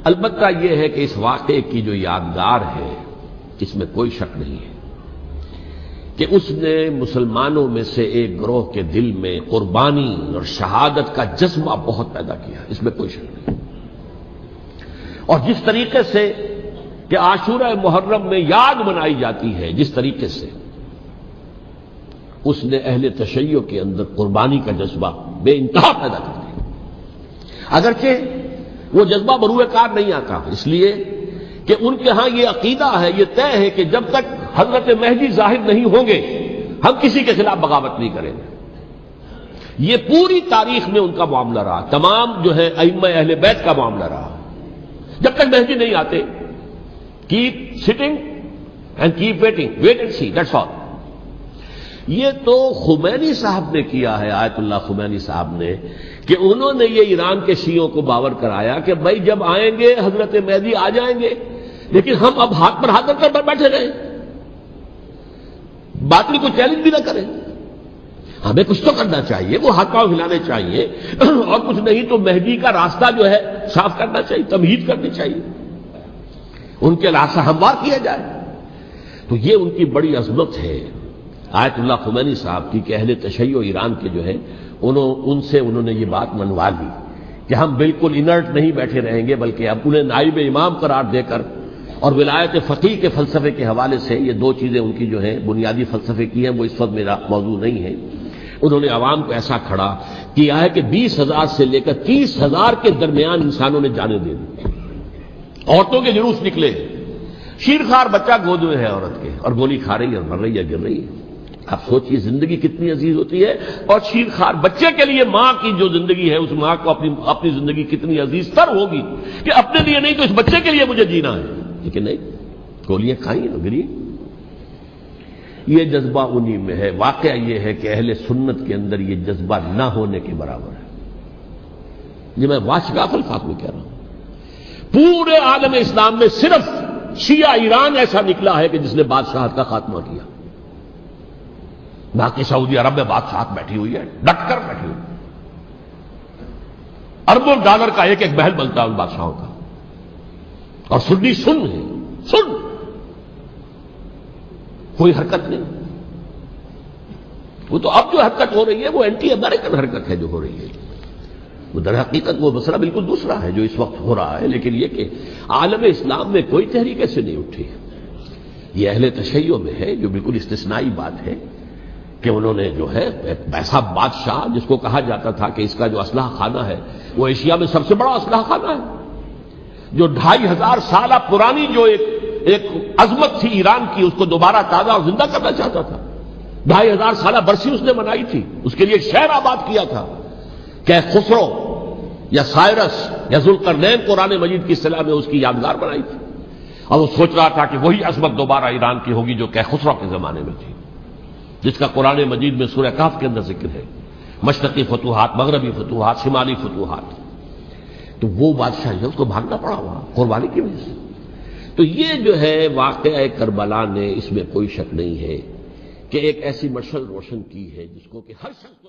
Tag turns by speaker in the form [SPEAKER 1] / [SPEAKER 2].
[SPEAKER 1] البتہ یہ ہے کہ اس واقعے کی جو یادگار ہے اس میں کوئی شک نہیں ہے کہ اس نے مسلمانوں میں سے ایک گروہ کے دل میں قربانی اور شہادت کا جذبہ بہت پیدا کیا، اس میں کوئی شک نہیں۔ اور جس طریقے سے کہ عاشورہ محرم میں یاد منائی جاتی ہے، جس طریقے سے اس نے اہل تشیع کے اندر قربانی کا جذبہ بے انتہا پیدا کر دیا، اگرچہ وہ جذبہ بروئے کار نہیں آتا، اس لیے کہ ان کے ہاں یہ عقیدہ ہے، یہ طے ہے کہ جب تک حضرت مہدی ظاہر نہیں ہوں گے ہم کسی کے خلاف بغاوت نہیں کریں گے۔ یہ پوری تاریخ میں ان کا معاملہ رہا، تمام جو ہے ائمہ اہل بیت کا معاملہ رہا، جب تک مہدی نہیں آتے keep sitting and keep waiting, wait and see, that's all. یہ تو خمینی صاحب نے کیا ہے، آیت اللہ خمینی صاحب نے، کہ انہوں نے یہ ایران کے شیعوں کو باور کرایا کہ بھائی جب آئیں گے حضرت مہدی آ جائیں گے، لیکن ہم اب ہاتھ پر ہاتھ رکھ کر بیٹھے رہیں، باطل کو چیلنج بھی نہ کریں، ہمیں کچھ تو کرنا چاہیے، وہ ہاتھ پاؤں ہلانے چاہیے، اور کچھ نہیں تو مہدی کا راستہ جو ہے صاف کرنا چاہیے، تمہید کرنی چاہیے، ان کے راستہ ہموار کیا جائے۔ تو یہ ان کی بڑی عظمت ہے آیت اللہ خمینی صاحب کی کہ اہل تشیع ایران کے جو ہے ان سے انہوں نے یہ بات منوا لی کہ ہم بالکل انرٹ نہیں بیٹھے رہیں گے، بلکہ اب انہیں نائب امام قرار دے کر اور ولایت فقیہ کے فلسفے کے حوالے سے، یہ دو چیزیں ان کی جو ہیں بنیادی فلسفے کی ہیں، وہ اس وقت میرا موضوع نہیں ہے، انہوں نے عوام کو ایسا کھڑا کیا ہے کہ 20,000 سے لے کر 30,000 کے درمیان انسانوں نے جانیں دے دی، عورتوں کے جلوس نکلے، شیرخوار بچہ گود میں ہے عورت کے اور گولی کھا رہی ہے اور مر رہی ہے، گر رہی ہے۔ اب سوچیے زندگی کتنی عزیز ہوتی ہے، اور شیرخوار بچے کے لیے ماں کی جو زندگی ہے، اس ماں کو اپنی زندگی کتنی عزیز تر ہوگی کہ اپنے لیے نہیں تو اس بچے کے لیے مجھے جینا ہے، لیکن نہیں، گولیاں کھائیں اور گری۔ یہ جذبہ انہی میں ہے۔ واقعہ یہ ہے کہ اہل سنت کے اندر یہ جذبہ نہ ہونے کے برابر ہے، یہ میں واشگاف الفاظ میں کہہ رہا ہوں۔ پورے عالم اسلام میں صرف شیعہ ایران ایسا نکلا ہے کہ جس نے بادشاہت کا خاتمہ کیا، باقی سعودی عرب میں بادشاہت بیٹھی ہوئی ہے، ڈٹ کر بیٹھی ہوئی، اربوں ڈالر کا ایک ایک محل بنتا ہے ان بادشاہوں کا، اور سنی سن ہے، سن، کوئی حرکت نہیں۔ وہ تو اب جو حرکت ہو رہی ہے وہ اینٹی امریکن حرکت ہے جو ہو رہی ہے، وہ در حقیقت وہ مسئلہ بالکل دوسرا ہے جو اس وقت ہو رہا ہے، لیکن یہ کہ عالم اسلام میں کوئی تحریک ایسے نہیں اٹھی، یہ اہل تشیع میں ہے، جو بالکل استثنائی بات ہے کہ انہوں نے جو ہے ایسا بادشاہ جس کو کہا جاتا تھا کہ اس کا جو اسلحہ خانہ ہے وہ ایشیا میں سب سے بڑا اسلحہ خانہ ہے، جو 2500 سالہ پرانی جو ایک عظمت تھی ایران کی، اس کو دوبارہ تازہ اور زندہ کرنا چاہتا تھا، 2500 سالہ برسی اس نے منائی تھی، اس کے لیے ایک شہر آباد کیا تھا کہ خسرو یا سائرس یا ذوالقرنین قرآن مجید کی اصطلاح میں اس کی یادگار بنائی تھی، اور وہ سوچ رہا تھا کہ وہی عظمت دوبارہ ایران کی ہوگی جو کہ خسرو کے زمانے میں تھی، جس کا قرآن مجید میں سورہ کہف کے اندر ذکر ہے، مشرقی فتوحات، مغربی فتوحات، شمالی فتوحات۔ تو وہ بادشاہ ہے، اس کو بھاگنا پڑا وہاں قربانی کی وجہ سے۔ تو یہ جو ہے واقعہ کربلا نے، اس میں کوئی شک نہیں ہے کہ ایک ایسی مشعل روشن کی ہے جس کو کہ ہر شخص کو